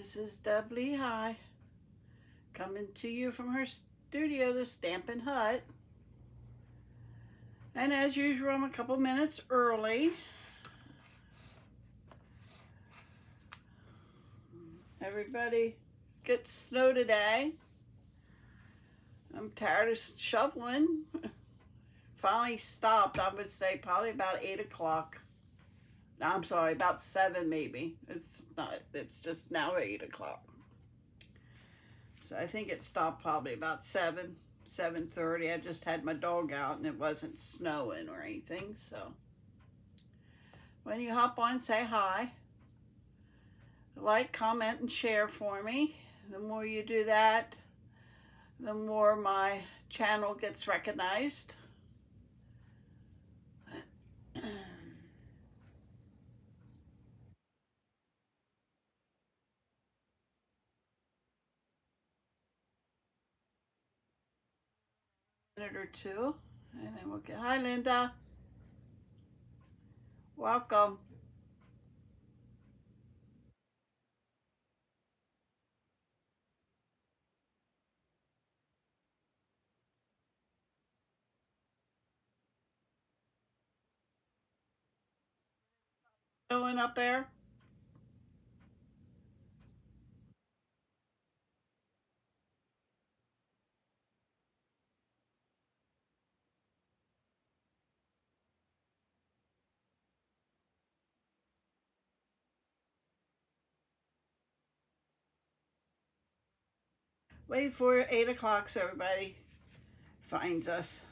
This is Deb Lehigh coming to you from her studio, the Stampin' Hut. And as usual, I'm a couple minutes early. Everybody gets snow today. I'm tired of shoveling. Finally stopped, I would say probably about 8 o'clock. I'm sorry, about 7 maybe. It's just now 8 o'clock. So I think it stopped probably about 7:30. I just had my dog out and it wasn't snowing or anything. So when you hop on, say hi. Like, comment, and share for me. The more you do that, the more my channel gets recognized. Minute or two, and then we'll get, hi Linda, welcome. Going up there? Wait for 8 o'clock so everybody finds us.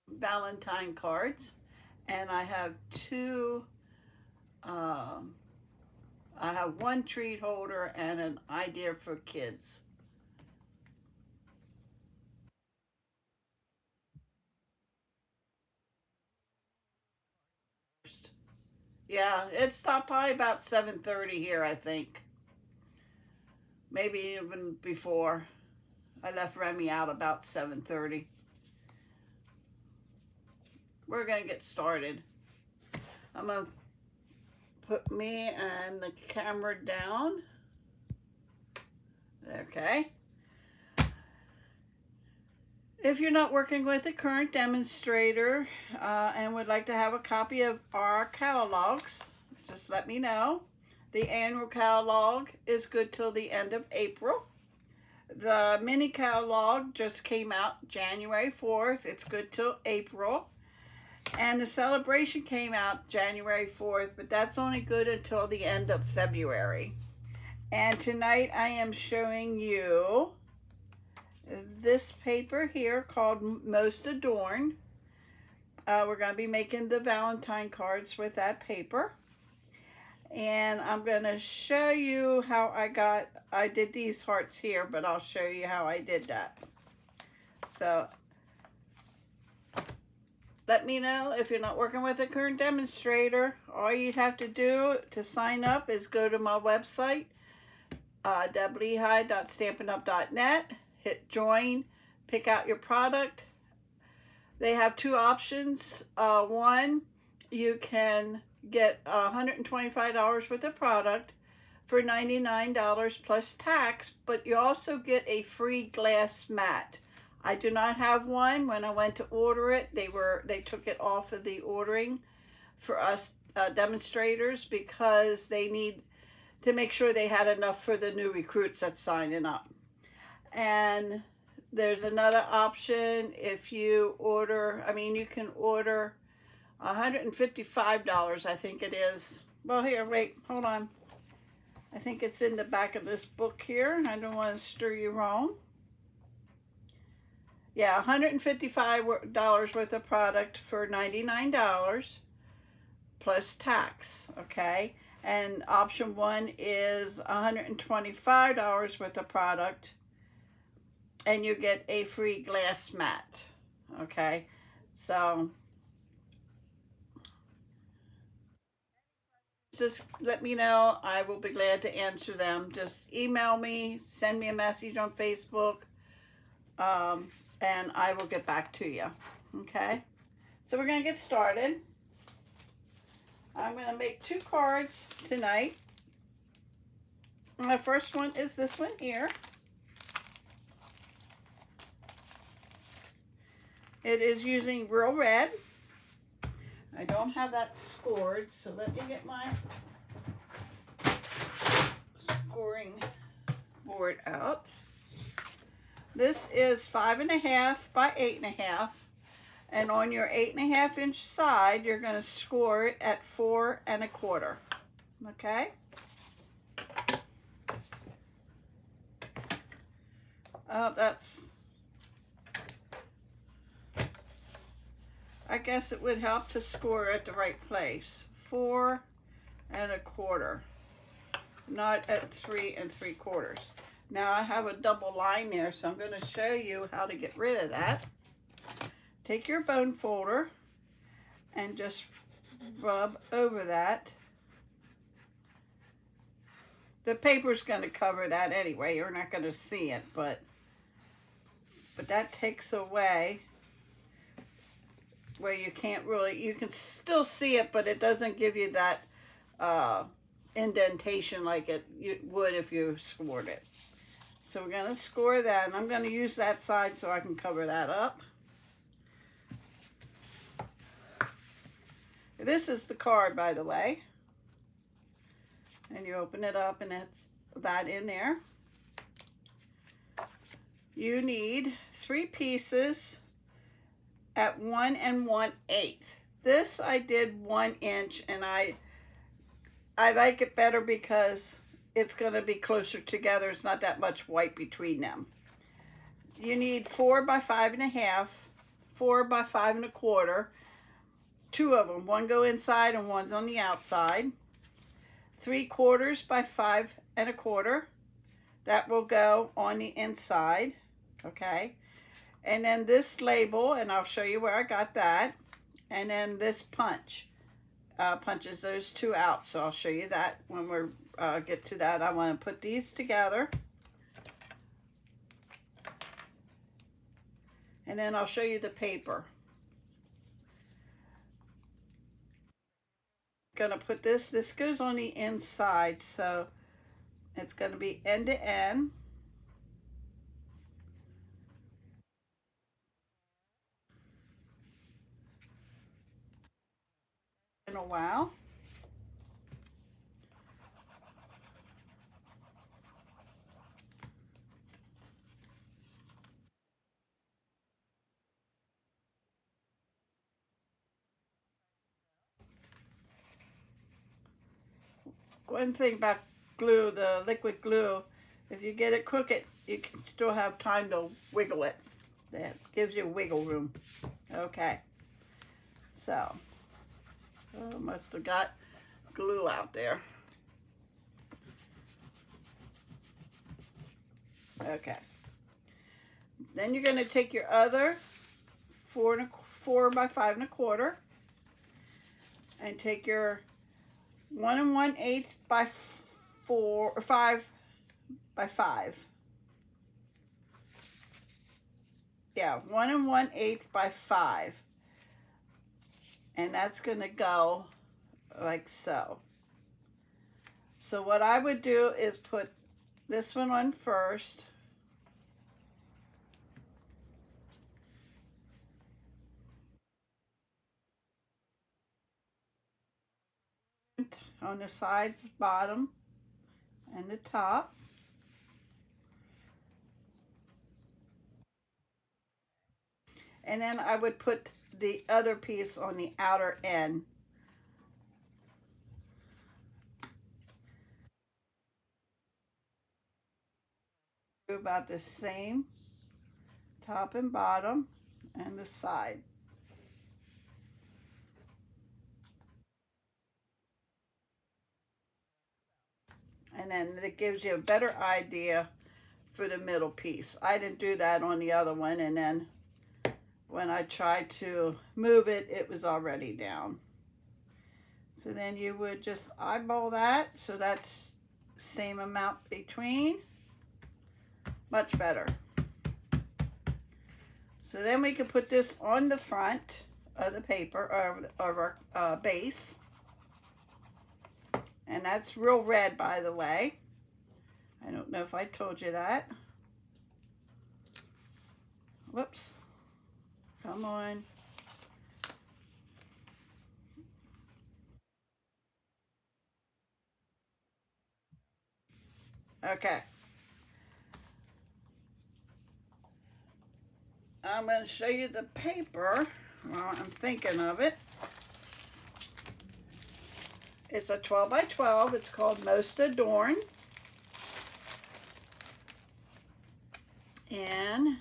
Valentine cards, and I have two. I have one treat holder and an idea for kids. Yeah, it stopped probably about 7:30 here, I think. Maybe even before. I left Remy out about 7:30. We're gonna get started. I'm gonna put me and the camera down. Okay. If you're not working with a current demonstrator and would like to have a copy of our catalogs, just let me know. The annual catalog is good till the end of April. The mini catalog just came out January 4th. It's good till April. And the celebration came out January 4th, but that's only good until the end of February. And tonight I am showing you this paper here called Most Adorned. We're going to be making the Valentine cards with that paper. And I'm going to show you how I did these hearts here, but I'll show you how I did that. So let me know if you're not working with a current demonstrator. All you have to do to sign up is go to my website, deblehigh.stampinup.net, hit join, pick out your product. They have two options. One, you can get $125 worth of product for $99 plus tax, but you also get a free glass mat. I do not have one. When I went to order it, they took it off of the ordering for us demonstrators because they need to make sure they had enough for the new recruits that's signing up. And there's another option if you order, you can order $155, I think it is. Well, here, wait, hold on. I think it's in the back of this book here. I don't want to steer you wrong. Yeah, $155 worth of product for $99 plus tax, okay? And option one is $125 worth of product, and you get a free glass mat, okay? So just let me know. I will be glad to answer them. Just email me, send me a message on Facebook, and I will get back to you. Okay? So we're going to get started. I'm going to make 2 cards tonight. The first one is this one here. It is using Real Red. I don't have that scored, so let me get my scoring board out. This is 5.5 by 8.5, and on your 8.5 inch side, you're going to score it at 4 1/4. Okay? That's, I guess it would help to score at the right place. 4 1/4, not at 3 3/4. Now I have a double line there, so I'm going to show you how to get rid of that. Take your bone folder and just rub over that. The paper's going to cover that anyway. You're not going to see it, but that takes away where you can't really, you can still see it, but it doesn't give you that indentation like you would if you scored it. So we're going to score that, and I'm going to use that side so I can cover that up. This is the card, by the way. And you open it up, and it's that in there. You need 3 pieces at 1 1/8. This I did 1 inch, and I like it better because it's going to be closer together. It's not that much white between them. You need 4 by 5.5, 4 by 5 1/4. 2 of them. One go inside and one's on the outside. 3/4 by 5 1/4. That will go on the inside. Okay. And then this label, and I'll show you where I got that. And then this punch punches those 2 out. So I'll show you that when we get to that. I want to put these together. And then I'll show you the paper. Gonna put this goes on the inside, so it's going to be end to end. In a while. One thing about glue, the liquid glue, if you get it crooked, you can still have time to wiggle it. That gives you wiggle room. Okay. So, must have got glue out there. Okay. Then you're going to take your other 4 by 5 1/4 and take your 1 1/8 by 4 or 5 by 5. Yeah, 1 1/8 by 5. And that's going to go like so. So what I would do is put this one on first. On the sides, bottom, and the top. And then I would put the other piece on the outer end. Do about the same, top and bottom, and the side. And then it gives you a better idea for the middle piece. I didn't do that on the other one, and then when I tried to move it, it was already down. So then you would just eyeball that. So that's same amount between. Much better. So then we can put this on the front of the paper, of our base. And that's real red, by the way. I don't know if I told you that. Whoops. Come on. Okay. I'm going to show you the paper while I'm thinking of it. It's a 12 by 12. It's called Most Adorned. And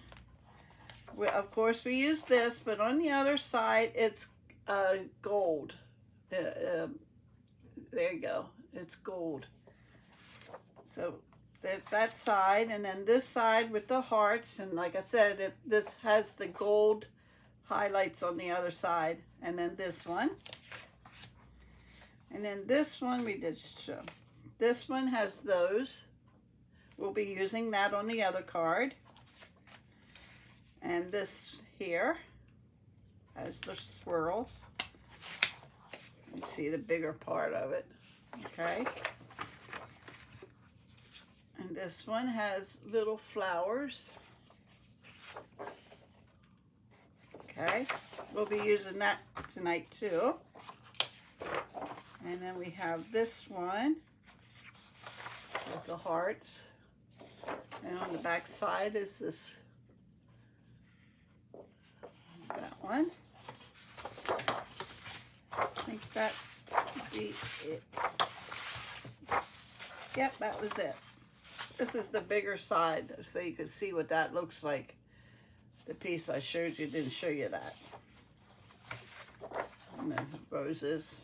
of course we use this, but on the other side it's gold. There you go. It's gold. So there's that side, and then this side with the hearts, and like I said, this has the gold highlights on the other side, and then this one, and then this one we did show. This one has those. We'll be using that on the other card, and this here has the swirls. You see the bigger part of it, okay? And this one has little flowers. Okay, we'll be using that tonight too. And then we have this one with the hearts. And on the back side is this, that one. I think that would be it. Yep, that was it. This is the bigger side, so you can see what that looks like. The piece I showed you didn't show you that. And then roses.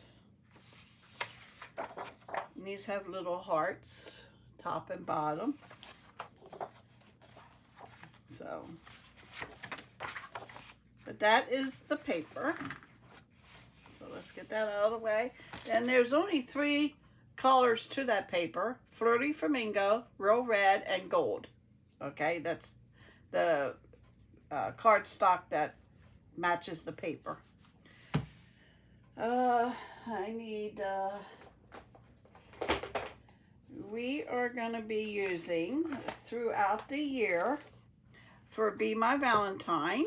And these have little hearts, top and bottom. So, but that is the paper. So let's get that out of the way. And there's only 3 colors to that paper: Flirty Flamingo, Real Red, and Gold. Okay, that's the cardstock that matches the paper. I need, we are going to be using throughout the year for Be My Valentine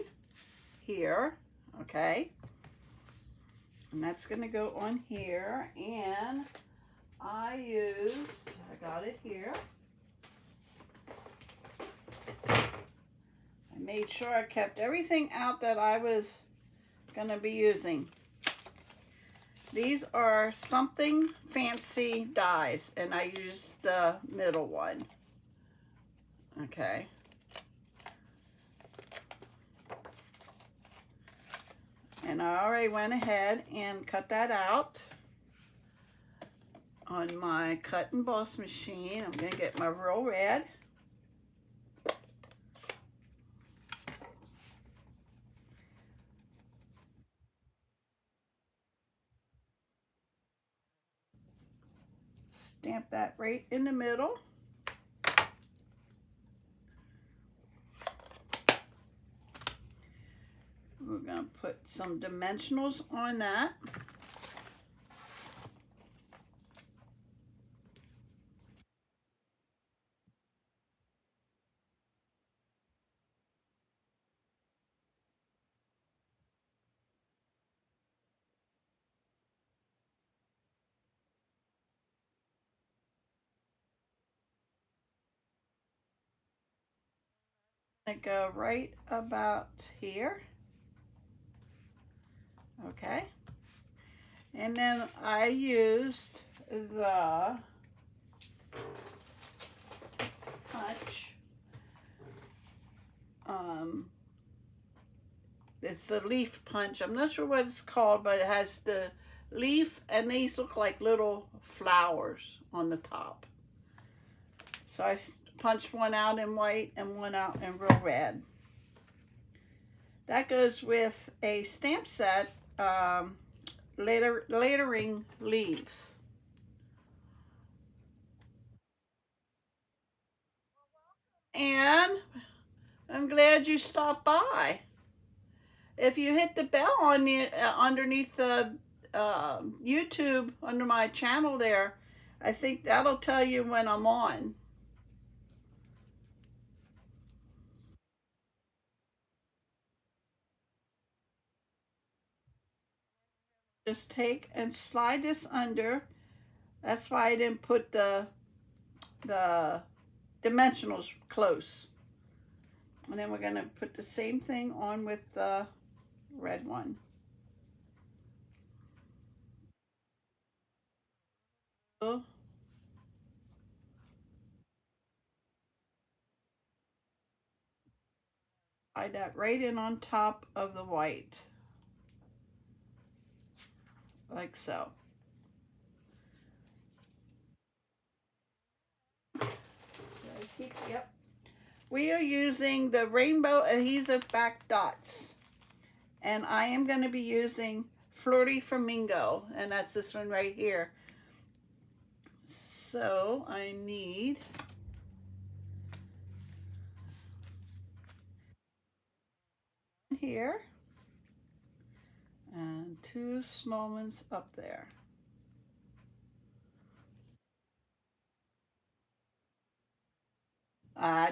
here, okay? And that's going to go on here, and I got it here. I made sure I kept everything out that I was going to be using. These are Something Fancy dies, and I used the middle one. Okay. And I already went ahead and cut that out on my cut and emboss machine. I'm going to get my Real Red. Stamp that right in the middle. We're going to put some dimensionals on that. Go right about here. Okay. And then I used the punch. It's the leaf punch. I'm not sure what it's called, but it has the leaf, and these look like little flowers on the top. So I punched one out in white and one out in Real Red. That goes with a stamp set, layering leaves. And I'm glad you stopped by. If you hit the bell on the underneath the YouTube under my channel there, I think that'll tell you when I'm on. Just take and slide this under. That's why I didn't put the dimensionals close. And then we're going to put the same thing on with the red one. Slide that right in on top of the white. Like so. Yep. We are using the rainbow adhesive back dots. And I am going to be using Flirty Flamingo. And that's this one right here. So I need here and 2 small ones up there.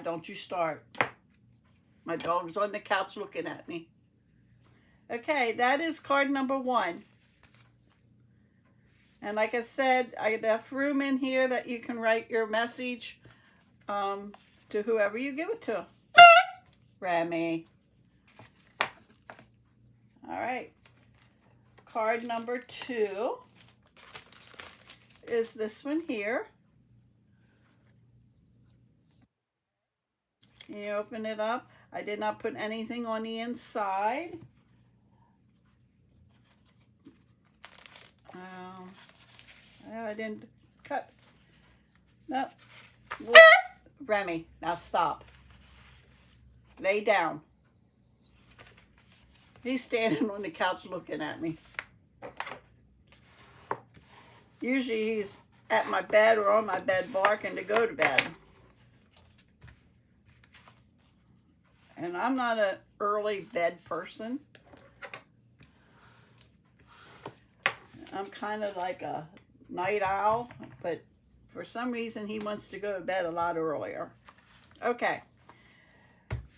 Don't you start. My dog's on the couch looking at me. Okay, that is card number 1. And like I said, I got enough room in here that you can write your message to whoever you give it to. Remy. All right. Card number 2 is this one here. You open it up. I did not put anything on the inside. I didn't cut. No. Remy, now stop. Lay down. He's standing on the couch looking at me. Usually he's at my bed or on my bed barking to go to bed. And I'm not an early bed person. I'm kind of like a night owl, but for some reason he wants to go to bed a lot earlier. Okay.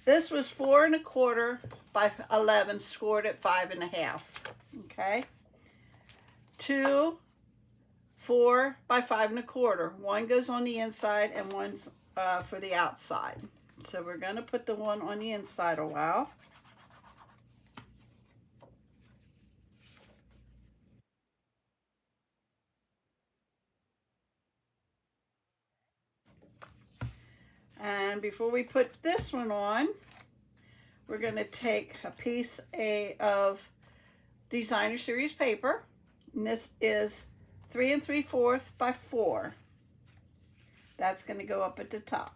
This was 4 1/4 by 11, scored at 5 1/2. Okay. 2 4 by 5 1/4. One goes on the inside and one's for the outside. So we're going to put the one on the inside a while. And before we put this one on, we're going to take a piece of designer series paper. And this is 3 3/4 by 4. That's going to go up at the top.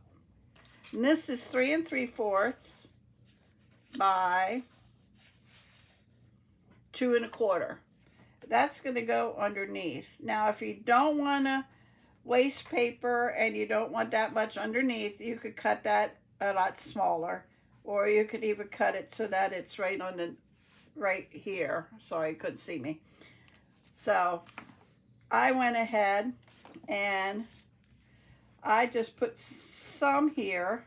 And this is 3 3/4 by 2 1/4. That's going to go underneath. Now, if you don't want to waste paper and you don't want that much underneath, you could cut that a lot smaller, or you could even cut it so that it's right on the right here. Sorry, you couldn't see me. So I went ahead and I just put some here,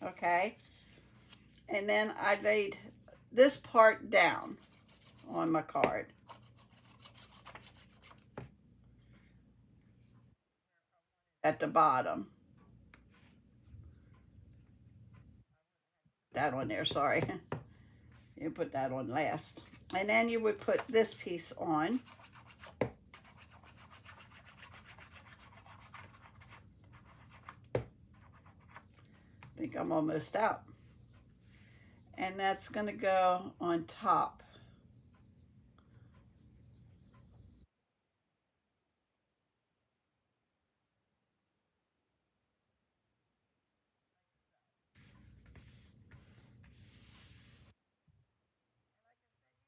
okay, and then I laid this part down on my card. At the bottom. That on there, sorry. You put that on last. And then you would put this piece on. I think I'm almost out. And that's going to go on top.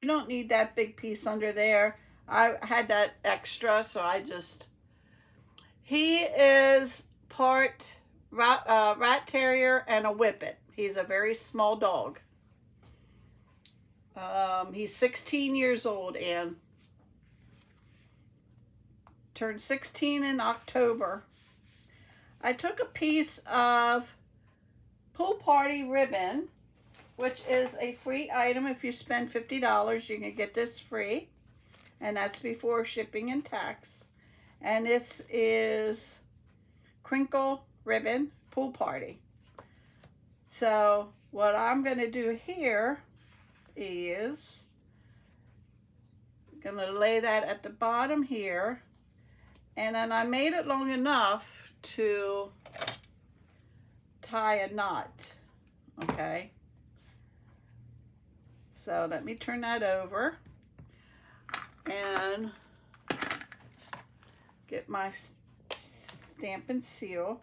You don't need that big piece under there. I had that extra, so he is part rat terrier and a whippet. He's a very small dog. He's 16 years old and turned 16 in October. I took a piece of pool party ribbon, which is a free item. If you spend $50, you can get this free, and that's before shipping and tax. And this is crinkle ribbon pool party. So what I'm going to do here is going to lay that at the bottom here, and then I made it long enough to tie a knot. Okay, so let me turn that over and get my stamp and seal.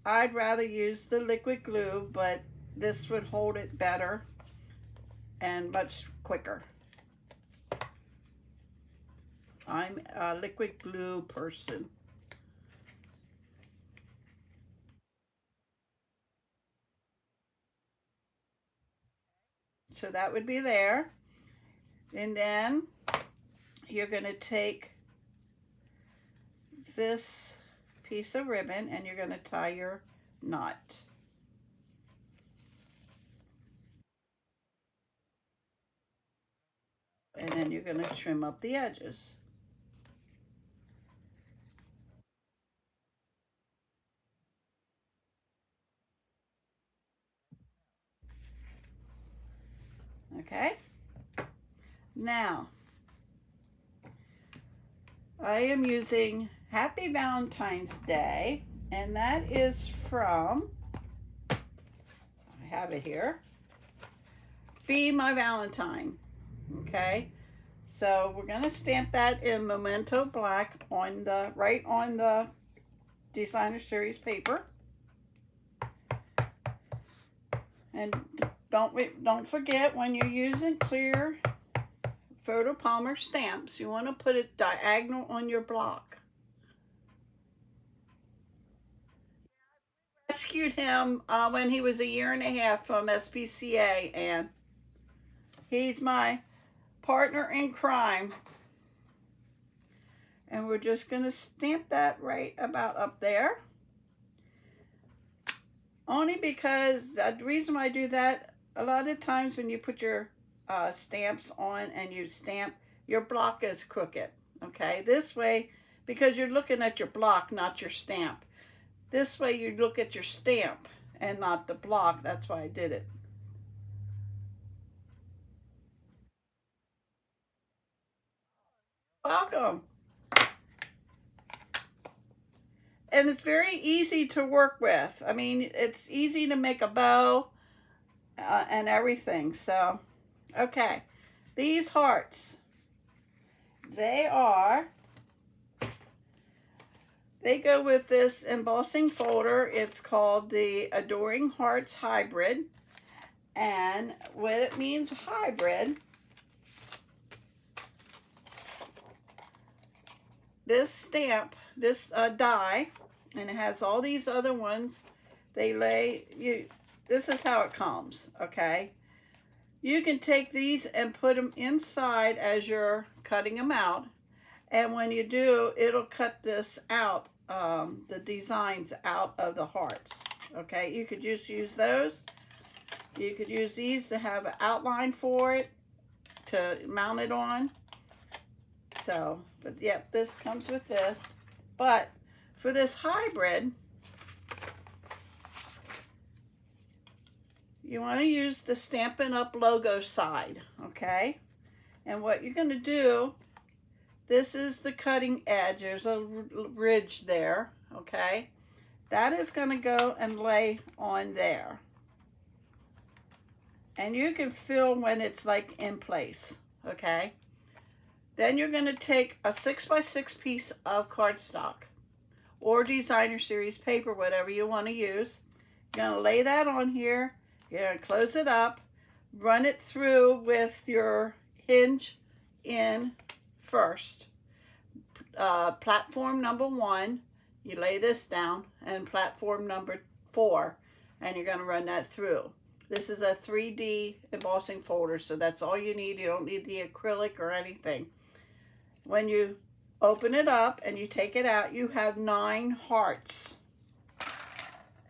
I'd rather use the liquid glue, but this would hold it better and much quicker. I'm a liquid glue person. So that would be there. And then you're going to take this piece of ribbon and you're going to tie your knot. And then you're going to trim up the edges. Okay, now I am using Happy Valentine's Day, and that is from, I have it here, Be My Valentine. Okay, so we're going to stamp that in Memento Black on the right on the designer series paper. And don't forget, when you're using clear photopolymer stamps, you want to put it diagonal on your block. I rescued him when he was 1.5 years from SPCA, and he's my partner in crime. And we're just going to stamp that right about up there. Only because the reason why I do that, a lot of times when you put your stamps on and you stamp, your block is crooked. Okay, this way, because you're looking at your block, not your stamp. This way you look at your stamp and not the block. That's why I did it. Welcome. And it's very easy to work with. I mean, it's easy to make a bow and everything. So, okay. These hearts, they go with this embossing folder. It's called the Adoring Hearts Hybrid. And what it means hybrid, this stamp, this die, and it has all these other ones. This is how it comes, okay? You can take these and put them inside as you're cutting them out. And when you do, it'll cut this out, the designs out of the hearts, okay? You could just use those. You could use these to have an outline for it, to mount it on. So, but yeah, this comes with this. But for this hybrid, you want to use the Stampin' Up! Logo side, okay? And what you're going to do, this is the cutting edge. There's a ridge there, okay? That is going to go and lay on there. And you can feel when it's like in place, okay? Then you're going to take a 6x6 piece of cardstock or designer series paper, whatever you want to use. You're going to lay that on here. You're going to close it up, run it through with your hinge in first. Platform number 1, you lay this down, and platform number 4, and you're going to run that through. This is a 3D embossing folder, so that's all you need. You don't need the acrylic or anything. When you open it up and you take it out, you have 9 hearts.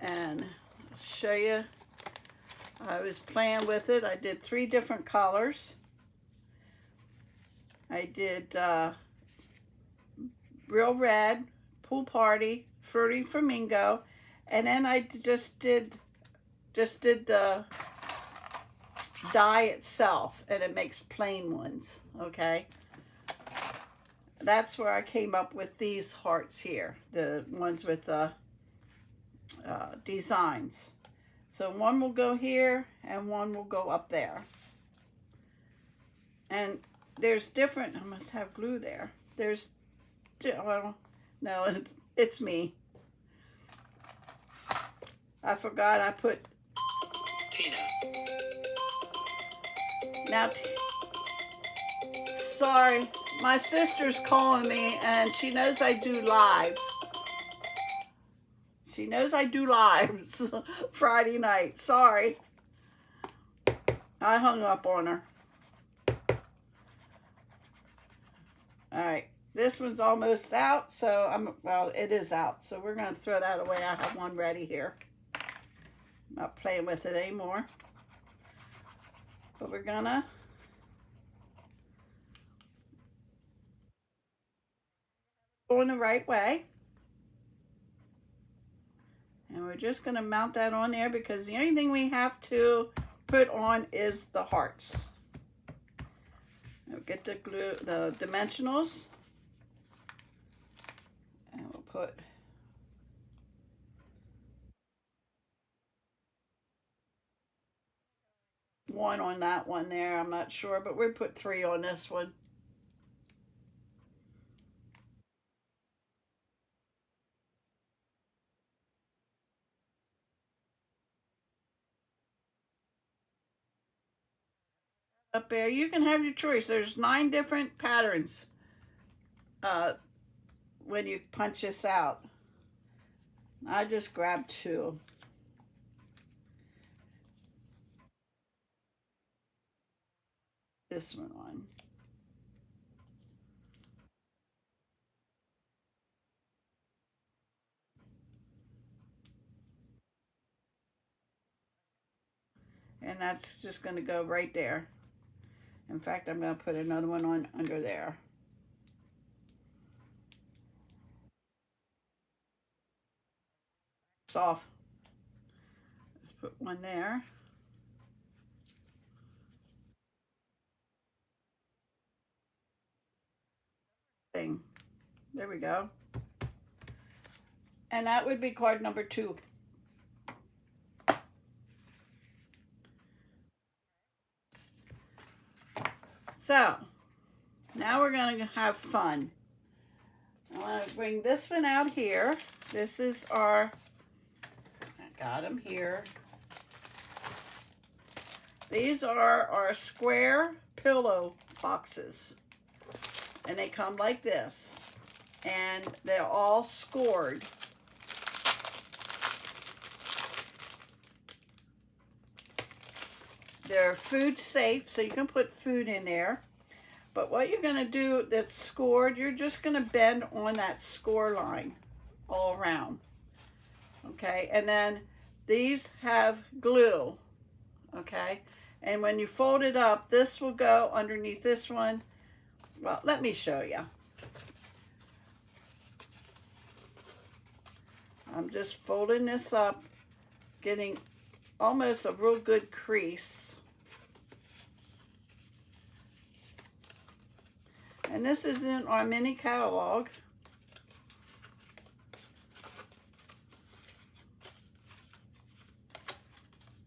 And I'll show you. I was playing with it. I did 3 different colors. I did Real Red, Pool Party, Fruity Flamingo, and then I just did the die itself, and it makes plain ones, okay? That's where I came up with these hearts here, the ones with the designs. So one will go here, and one will go up there. And there's different, I must have glue there. There's, well, no, it's me. I forgot I put Tina. Now, sorry, my sister's calling me, and she knows I do lives. She knows I do lives Friday night. Sorry. I hung up on her. All right. This one's almost out, so well, it is out. So we're going to throw that away. I have one ready here. I'm not playing with it anymore. But we're going to go in the right way. And we're just going to mount that on there because the only thing we have to put on is the hearts. We'll get the glue, the dimensionals. And we'll put one on that one there. I'm not sure, but we put 3 on this one. Up there, you can have your choice. There's 9 different patterns when you punch this out. I just grabbed 2. This one on. And that's just going to go right there. In fact, I'm going to put another one on under there. It's off. Let's put one there. Thing. There we go. And that would be card number 2. So, now we're going to have fun. I want to bring this one out here. This is our, I got them here. These are our square pillow boxes. And they come like this. And they're all scored. They're food safe, so you can put food in there. But what you're going to do that's scored, you're just going to bend on that score line all around. Okay, and then these have glue. Okay, and when you fold it up, this will go underneath this one. Well, let me show you. I'm just folding this up, getting almost a real good crease. And this is in our mini catalog.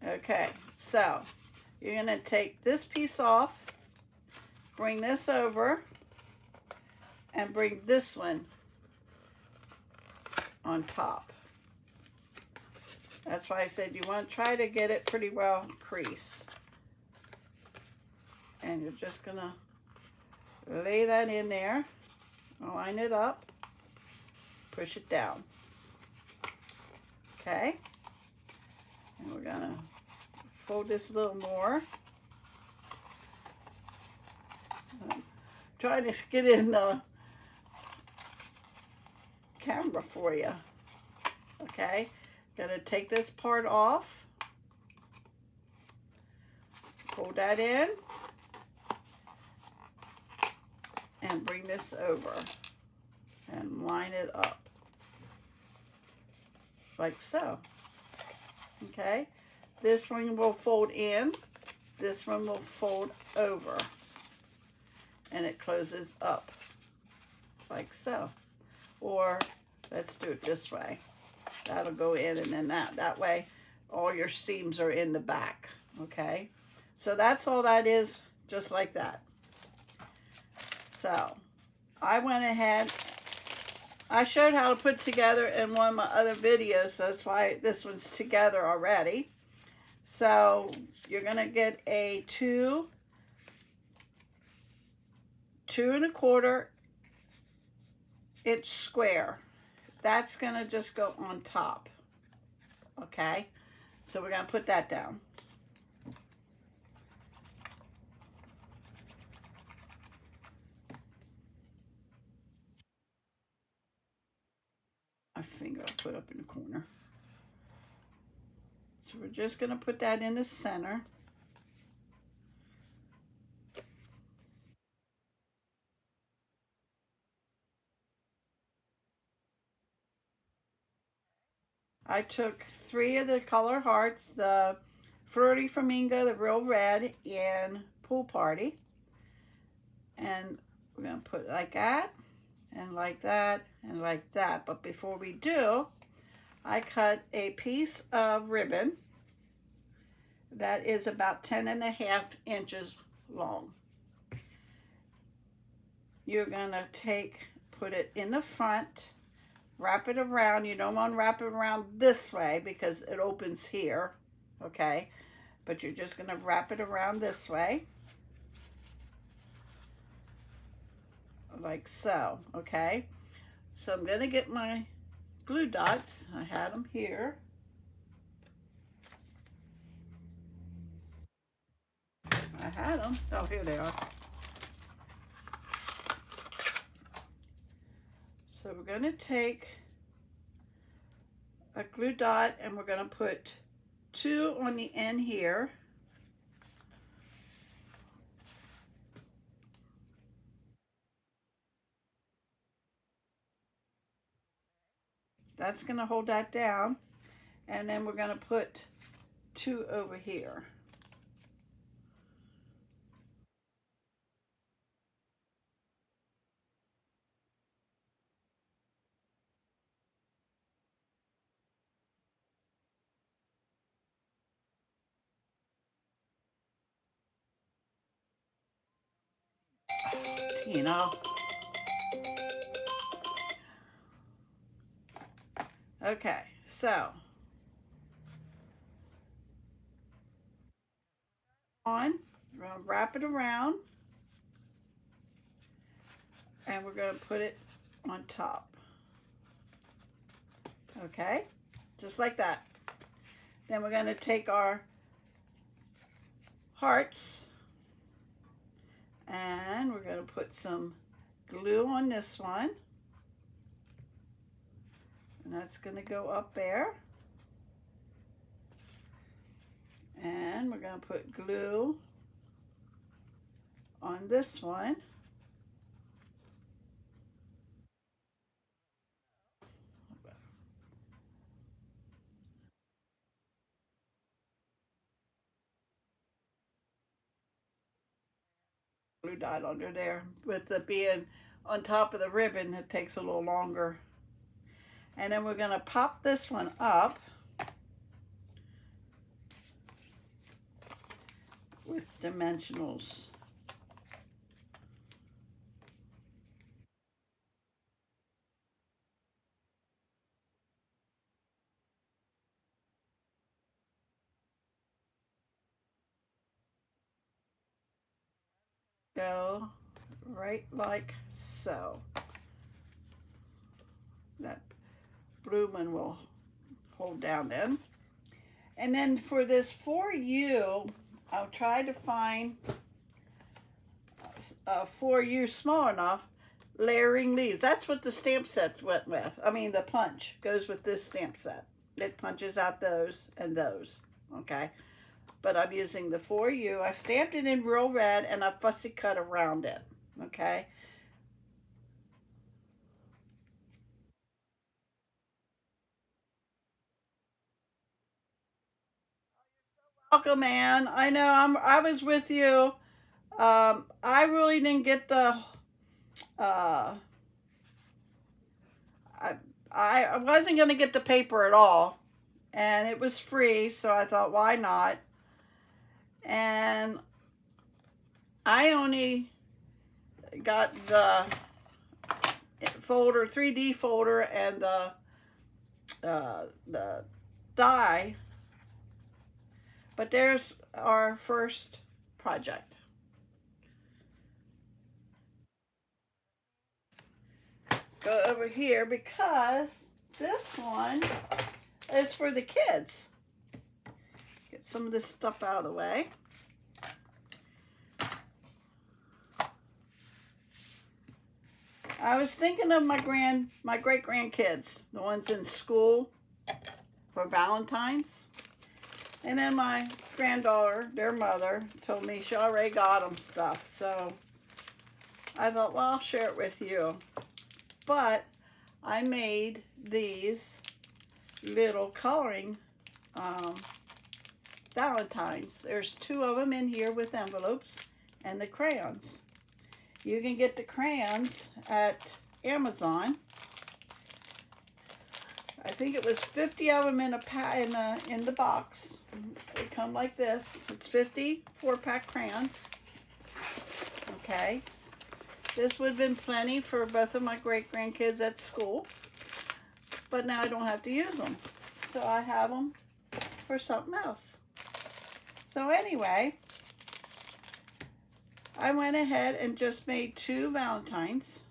Okay, so you're going to take this piece off, bring this over, and bring this one on top. That's why I said you want to try to get it pretty well creased. And you're just gonna lay that in there, line it up, push it down. Okay? And we're gonna fold this a little more. I'm trying to get in the camera for you. Okay? Gonna take this part off. Fold that in. And bring this over. And line it up. Like so. Okay? This one will fold in. This one will fold over. And it closes up. Like so. Or let's do it this way. That'll go in and then that way all your seams are in the back. Okay? So that's all that is, just like that. So I went ahead, I showed how to put it together in one of my other videos, so that's why this one's together already. So you're gonna get a 2 2¼ inch square. That's gonna just go on top. Okay, so we're gonna put that down. My finger I put up in the corner. So we're just gonna put that in the center. I took 3 of the color hearts, the Flirty Flamingo, the Real Red, and Pool Party. And we're going to put it like that, and like that, and like that. But before we do, I cut a piece of ribbon that is about 10½ inches long. You're going to put it in the front, wrap it around. You don't want to wrap it around this way because it opens here, okay? But you're just going to wrap it around this way, like so, okay? So I'm going to get my glue dots. I had them here. I had them. Oh, here they are. So we're going to take a glue dot and we're going to put 2 on the end here. That's going to hold that down. And then we're going to put 2 over here. You know. Okay, so we're going to wrap it around and we're going to put it on top. Okay, just like that. Then we're going to take our hearts and we're going to put some glue on this one. And that's going to go up there. And we're going to put glue on this one. Glue dot under there. With the being on top of the ribbon, it takes a little longer. And then we're going to pop this one up with dimensionals. go right like so. That blue one will hold down then. And then for this For You, I'll try to find For You small enough, layering leaves. That's what the stamp sets went with. I mean, the punch goes with this stamp set. It punches out those and those, okay? But I'm using the For You. I stamped it in real red and I fussy cut around it, okay? Welcome, Ann. I know I was with you. I really didn't get the uh, I I wasn't gonna get the paper at all, and it was free, so I thought, why not? And I only got the folder, 3D folder, and the die. But there's our first project. Go over here because this one is for the kids. Get some of this stuff out of the way. I was thinking of my great grandkids, the ones in school for Valentines. And then my granddaughter, their mother, told me she already got them stuff. So I thought, well, I'll share it with you. But I made these little coloring Valentines. There's 2 of them in here with envelopes and the crayons. You can get the crayons at Amazon. I think it was 50 of them in the box. They come like this. It's 50 4-pack crayons. Okay. This would have been plenty for both of my great-grandkids at school. But now I don't have to use them. So I have them for something else. So anyway, I went ahead and just made 2 Valentines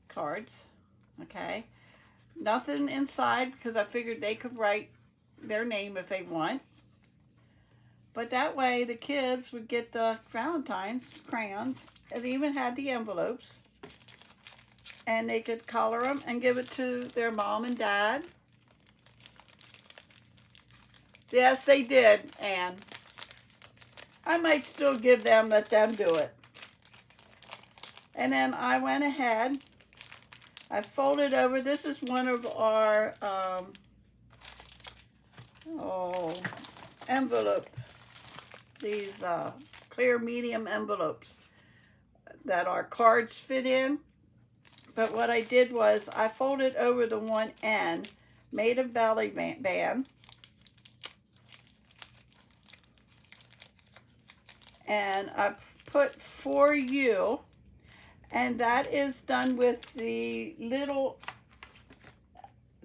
cards. Okay. Nothing inside because I figured they could write their name if they want. But that way the kids would get the Valentine's crayons. It even had the envelopes. And they could color them and give it to their mom and dad. Yes, they did, Anne. I might still give them, let them do it. And then I went ahead. I folded over. This is one of our envelope. These clear medium envelopes that our cards fit in. But what I did was I folded over the one end, made a belly band, and I put For You, and that is done with the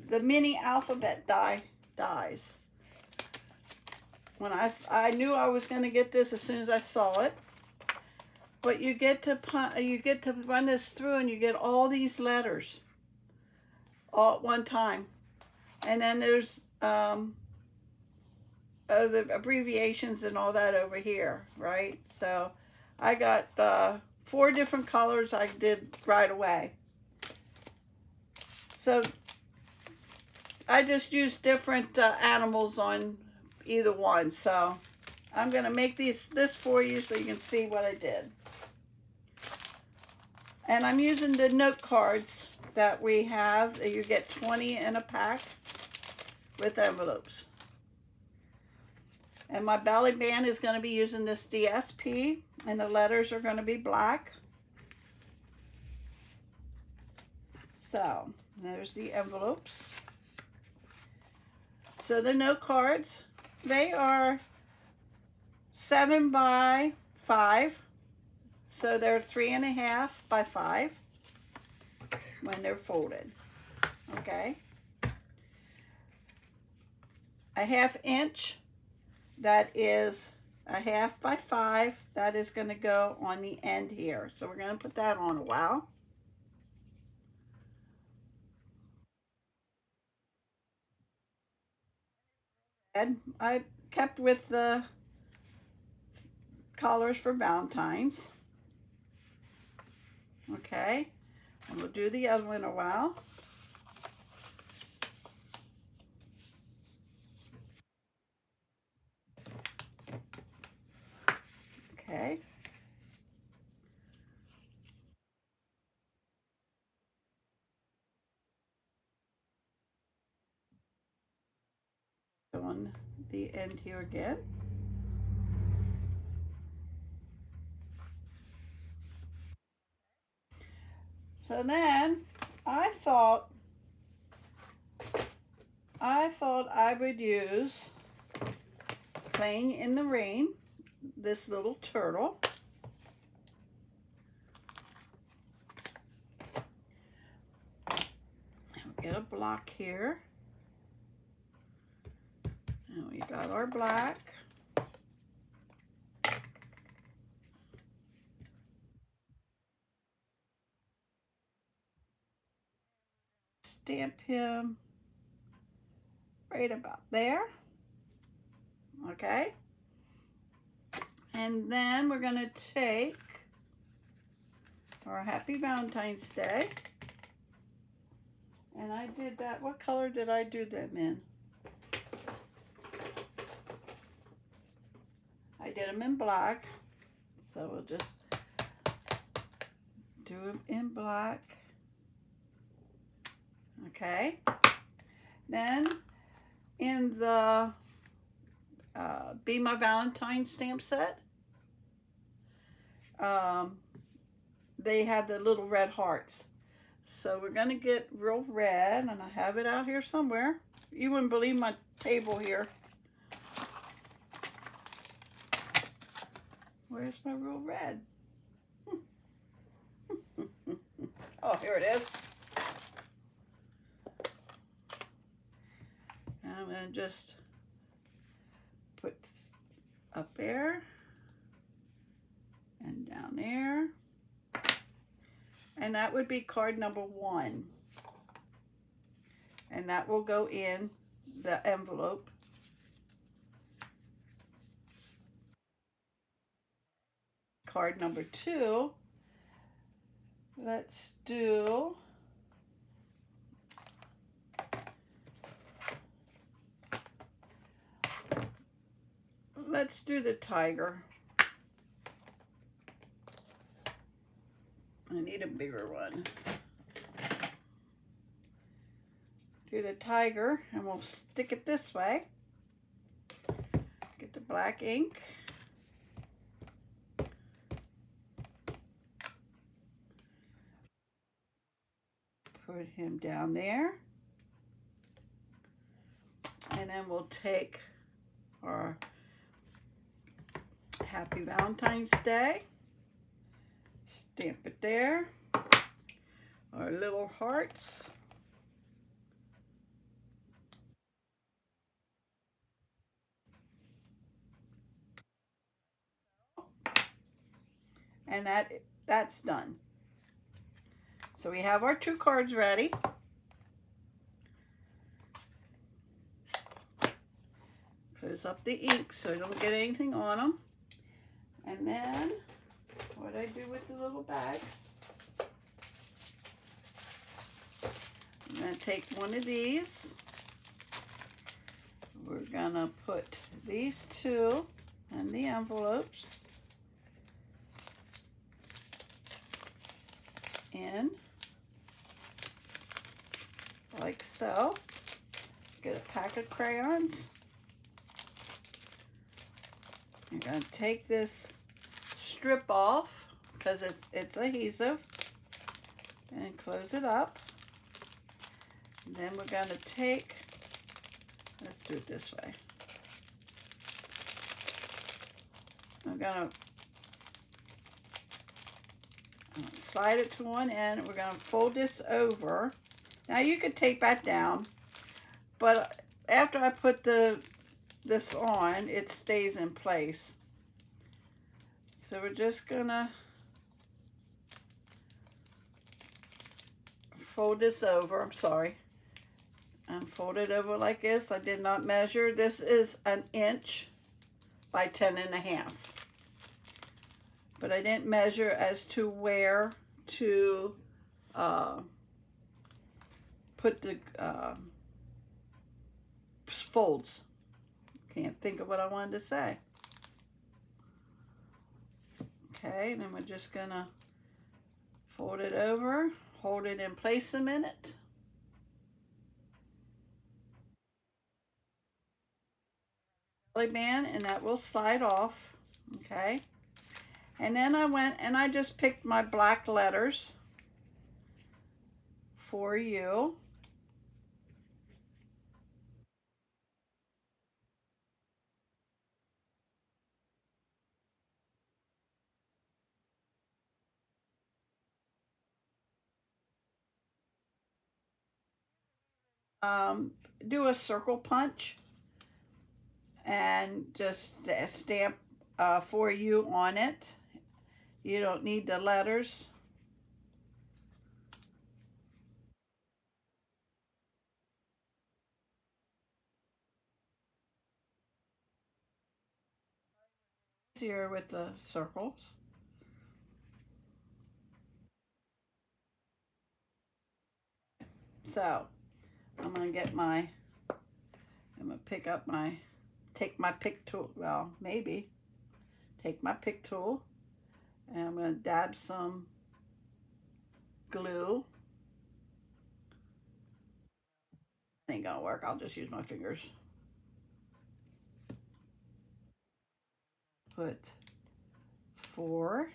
mini alphabet dies. When I knew I was going to get this as soon as I saw it. But you get to run this through and you get all these letters all at one time. And then there's the abbreviations and all that over here, right? So I got 4 different colors I did right away. So I just used different animals on either one. So I'm going to make this for you so you can see what I did. And I'm using the note cards that we have. You get 20 in a pack with envelopes. And my belly band is going to be using this DSP, and the letters are going to be black. So there's the envelopes. So the note cards, they are 7 by 5. So they're 3.5 by 5 when they're folded. Okay. A 1/2 inch, that is a 1/2 by 5 that is going to go on the end here. So we're going to put that on a while. And I kept with the colors for Valentines. Okay, and we'll do the other one in a while. Okay. On the end here again. So then I thought I would use Playing in the Rain, this little turtle. And we'll get a block here. And we got our black. Stamp him right about there. Okay. And then we're going to take our Happy Valentine's Day. And I did that. What color did I do them in? I did them in black. So we'll just do them in black. Okay. Then in the Be My Valentine stamp set, they have the little red hearts. So we're going to get real red, and I have it out here somewhere. You wouldn't believe my table here. Where's my real red? Oh, here it is. And I'm going to just put up there and down there. And that would be card number 1. And that will go in the envelope. Card number 2. Let's do the tiger. I need a bigger one. Do the tiger, and we'll stick it this way. Get the black ink. Put him down there. And then we'll take our Happy Valentine's Day. Stamp it there. Our little hearts. And that's done. So we have our 2 cards ready. Close up the ink so you don't get anything on them. And then what I do with the little bags, I'm going to take one of these. We're going to put these 2 in the envelopes. In like so. Get a pack of crayons. I'm going to take this strip off because it's adhesive and close it up. And then we're going to take, let's do it this way. I'm going to slide it to one end. We're going to fold this over. Now you could tape that down, but after I put this on, it stays in place. So we're just gonna fold this over. I'm sorry. And fold it over like this. I did not measure. This is an inch by 10.5. But I didn't measure as to where to put the folds. Can't think of what I wanted to say. Okay, then we're just gonna fold it over, hold it in place a minute. Belly band, and that will slide off. Okay. And then I went and I just picked my black letters for you. Do a circle punch and just stamp for you on it. You don't need the letters. Easier with the circles. So I'm gonna get my, I'm gonna pick up my, take my pick tool, well, maybe, take my pick tool, and I'm gonna dab some glue. Ain't gonna work, I'll just use my fingers. Put 4.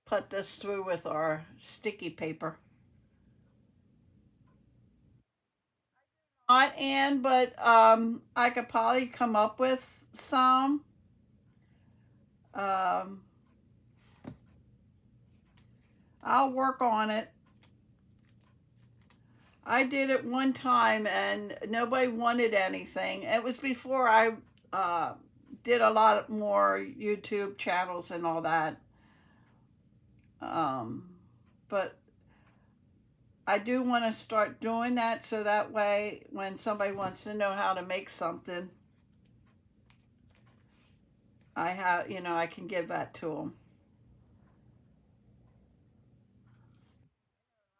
Put this through with our sticky paper. Not in, but I could probably come up with some. I'll work on it. I did it one time and nobody wanted anything. It was before I did a lot more YouTube channels and all that. But I do want to start doing that so that way when somebody wants to know how to make something, I have, you know, I can give that to them.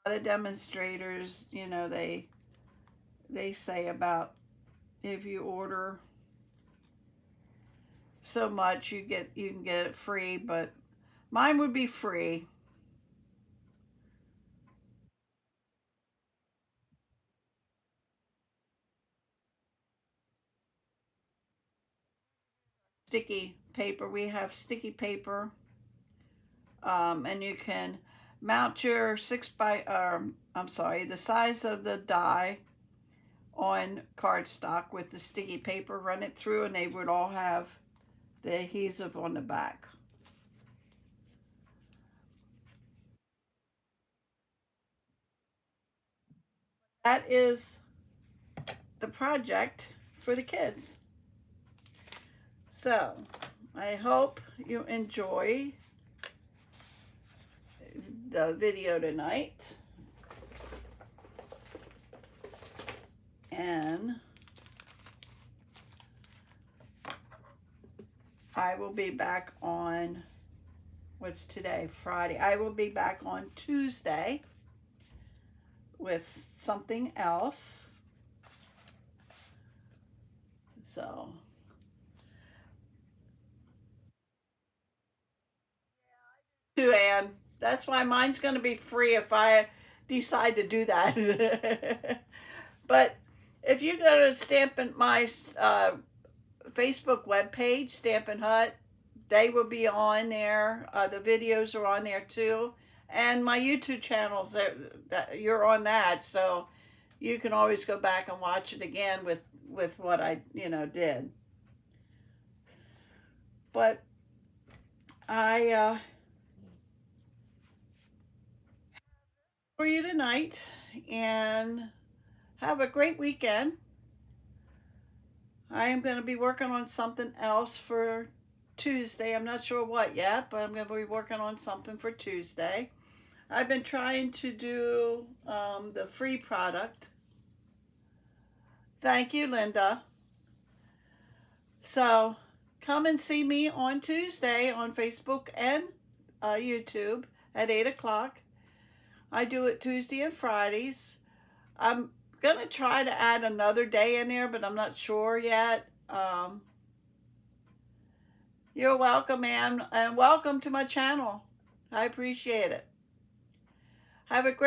A lot of demonstrators, you know, they say about if you order so much you can get it free, but mine would be free. Sticky paper, we have sticky paper, and you can mount your 6 by I'm sorry, the size of the die on cardstock with the sticky paper, run it through, and they would all have the adhesive on the back. That is the project for the kids. So I hope you enjoy the video tonight, and I will be back on, what's today, Friday. I will be back on Tuesday with something else. So to Anne, that's why mine's going to be free if I decide to do that. But if you go to Stampin' my Facebook webpage, Stampin' Hut, they will be on there. The videos are on there too, and my YouTube channels, that you're on that, so you can always go back and watch it again with what I did. But I for you tonight, and Have a great weekend. I am going to be working on something else for Tuesday. I'm not sure what yet, but I'm going to be working on something for Tuesday. I've been trying to do the free product. Thank you, Linda. So come and see me on Tuesday on Facebook and YouTube at 8 o'clock. I do it Tuesday and Fridays. I'm going to try to add another day in there, but I'm not sure yet. You're welcome, ma'am, and welcome to my channel. I appreciate it. Have a great